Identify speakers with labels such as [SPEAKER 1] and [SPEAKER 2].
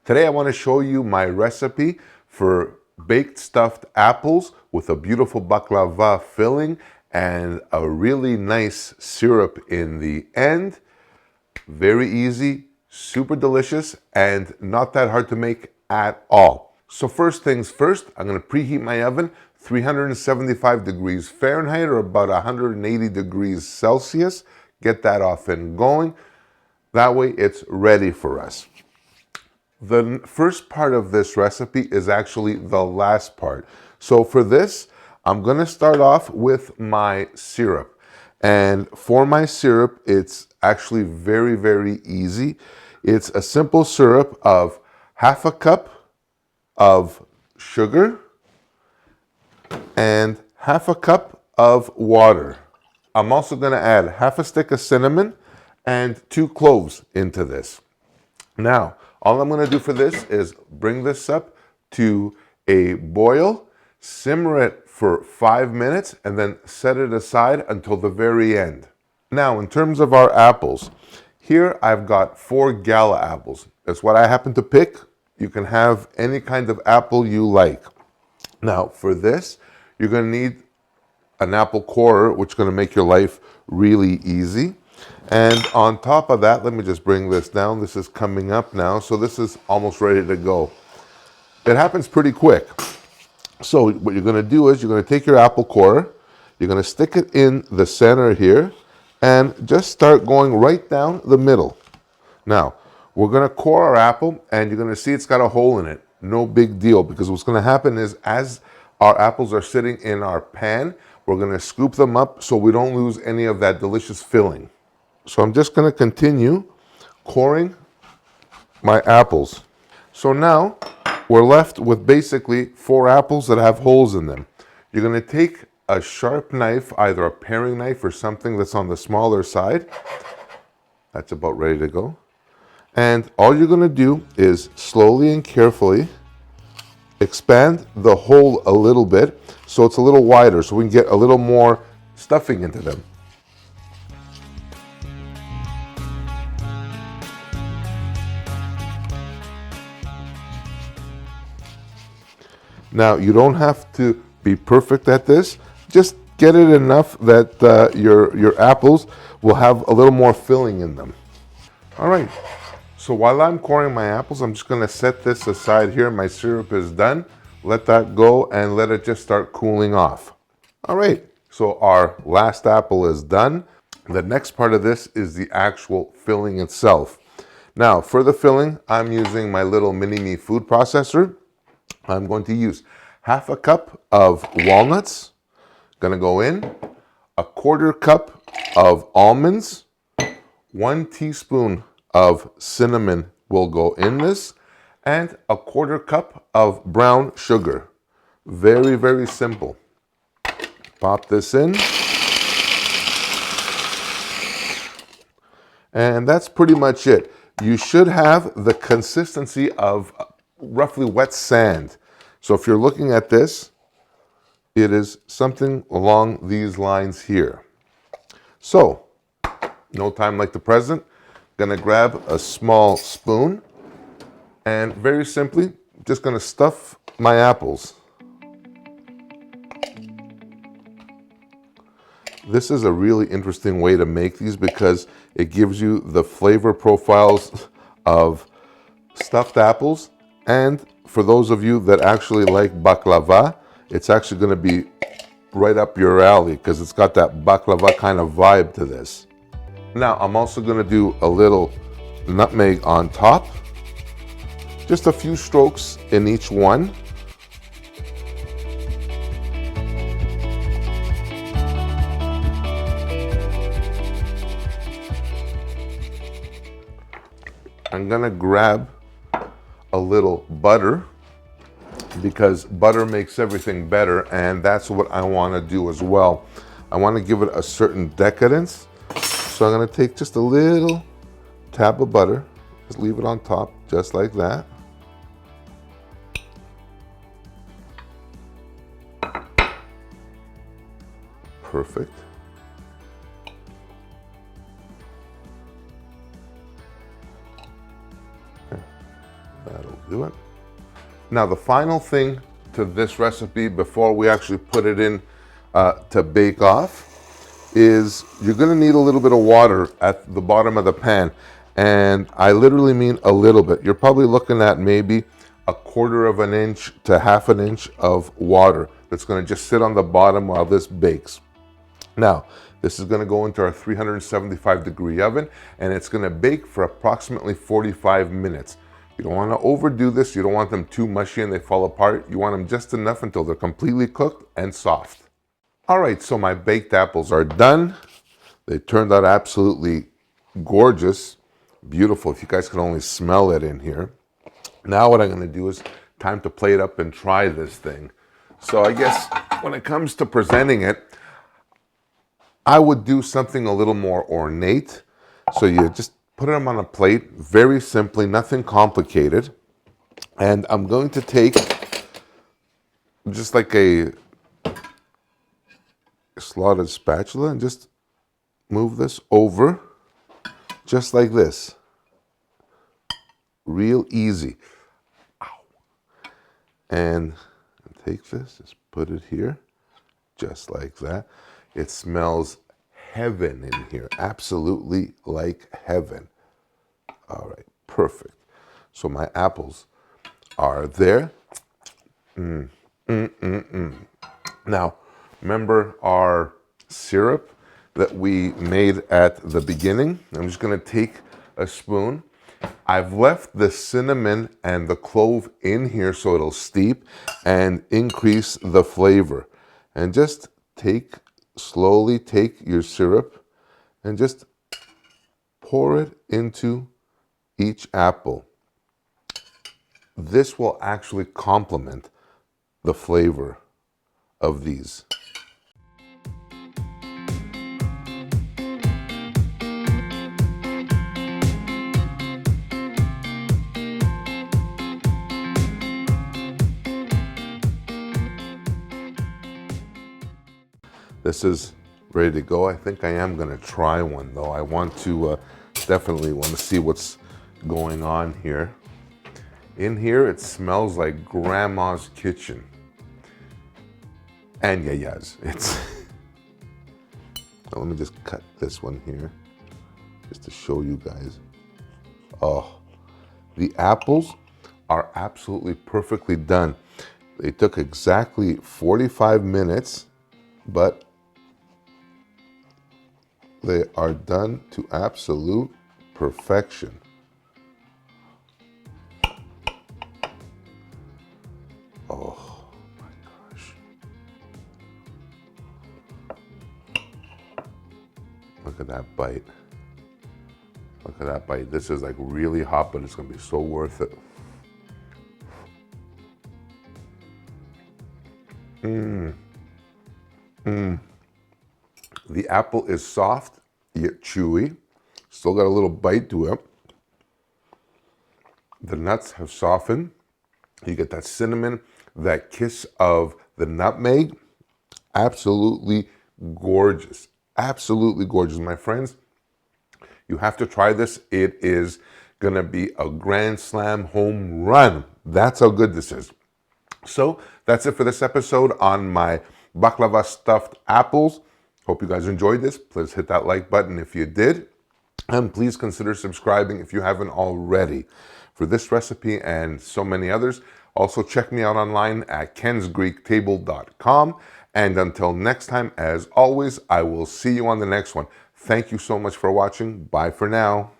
[SPEAKER 1] Today I want to show you my recipe for baked stuffed apples with a beautiful baklava filling and a really nice syrup in the end. Very easy, super delicious, and not that hard to make at all. So first things first, I'm going to preheat my oven 375 degrees Fahrenheit or about 180 degrees Celsius. Get that off and going. That way it's ready for us. The first part of this recipe is actually the last part. So for this, I'm going to start off with my syrup. And for my syrup, it's actually very, very easy. It's a simple syrup of half a cup of sugar and half a cup of water. I'm also going to add half a stick of cinnamon and 2 cloves into this. Now, all I'm going to do for this is bring this up to a boil, simmer it for 5 minutes, and then set it aside until the very end. Now, in terms of our apples, here I've got 4 gala apples. That's what I happen to pick. You can have any kind of apple you like. Now, for this, you're going to need an apple corer, which is going to make your life really easy. And on top of that, let me just bring this down. This is coming up now, so this is almost ready to go. It happens pretty quick. So what you're going to do is you're going to take your apple corer, you're going to stick it in the center here, and just start going right down the middle. Now, we're going to core our apple, and you're going to see it's got a hole in it. No big deal, because what's going to happen is as our apples are sitting in our pan, we're going to scoop them up so we don't lose any of that delicious filling. So I'm just going to continue coring my apples. So now we're left with basically 4 apples that have holes in them. You're going to take a sharp knife, either a paring knife or something that's on the smaller side. That's about ready to go. And all you're going to do is slowly and carefully expand the hole a little bit so it's a little wider so we can get a little more stuffing into them. Now, you don't have to be perfect at this. Just get it enough that your apples will have a little more filling in them. All right. So while I'm coring my apples, I'm just going to set this aside here. My syrup is done. Let that go and let it just start cooling off. All right. So our last apple is done. The next part of this is the actual filling itself. Now, for the filling, I'm using my little mini-me food processor. I'm going to use half a cup of walnuts, gonna go in, a 1/4 cup of almonds, 1 teaspoon of cinnamon will go in this, and a 1/4 cup of brown sugar. Very, very simple. Pop this in. And that's pretty much it. You should have the consistency of roughly wet sand. So if you're looking at this, it is something along these lines here. So, no time like the present. Gonna grab a small spoon and very simply, just gonna stuff my apples. This is a really interesting way to make these because it gives you the flavor profiles of stuffed apples. And for those of you that actually like baklava, it's actually going to be right up your alley because it's got that baklava kind of vibe to this. Now, I'm also going to do a little nutmeg on top. Just a few strokes in each one. I'm going to grab a little butter because butter makes everything better, and that's what I want to do as well. I want to give it a certain decadence, so I'm going to take just a little tab of butter, just leave it on top just like that. Perfect. That'll do it. Now the final thing to this recipe before we actually put it in to bake off is you're going to need a little bit of water at the bottom of the pan. And I literally mean a little bit. You're probably looking at maybe a 1/4 of an inch to 1/2 an inch of water that's going to just sit on the bottom while this bakes. Now, this is going to go into our 375-degree oven, and it's going to bake for approximately 45 minutes. You don't want to overdo this. You don't want them too mushy and they fall apart. You want them just enough until they're completely cooked and soft. All right, so my baked apples are done. They turned out absolutely gorgeous, beautiful. If you guys can only smell it in here. Now what I'm going to do is time to plate up and try this thing. So I guess when it comes to presenting it, I would do something a little more ornate. So you just put them on a plate, very simply, nothing complicated. And I'm going to take just like a slotted spatula and just move this over just like this. Real easy. Ow. And take this, just put it here, just like that. It smells heaven in here, absolutely like heaven. All right, perfect. So my apples are there. Now, remember our syrup that we made at the beginning? I'm just gonna take a spoon. I've left the cinnamon and the clove in here so it'll steep and increase the flavor. And just slowly take your syrup and just pour it into each apple. This will actually complement the flavor of these. This is ready to go. I think I am going to try one though. I want to definitely want to see what's going on here. In here it smells like grandma's kitchen. And yes, it's let me just cut this one here just to show you guys. Oh, the apples are absolutely perfectly done. They took exactly 45 minutes, but they are done to absolute perfection. Oh my gosh. Look at that bite. Look at that bite. This is like really hot, but it's gonna be so worth it. The apple is soft, yet chewy. Still got a little bite to it. The nuts have softened. You get that cinnamon, that kiss of the nutmeg. Absolutely gorgeous. Absolutely gorgeous, my friends. You have to try this. It is gonna be a grand slam home run. That's how good this is. So that's it for this episode on my baklava stuffed apples. Hope you guys enjoyed this. Please hit that like button if you did. And please consider subscribing if you haven't already. For this recipe and so many others, also check me out online at kensgreektable.com. And until next time, as always, I will see you on the next one. Thank you so much for watching. Bye for now.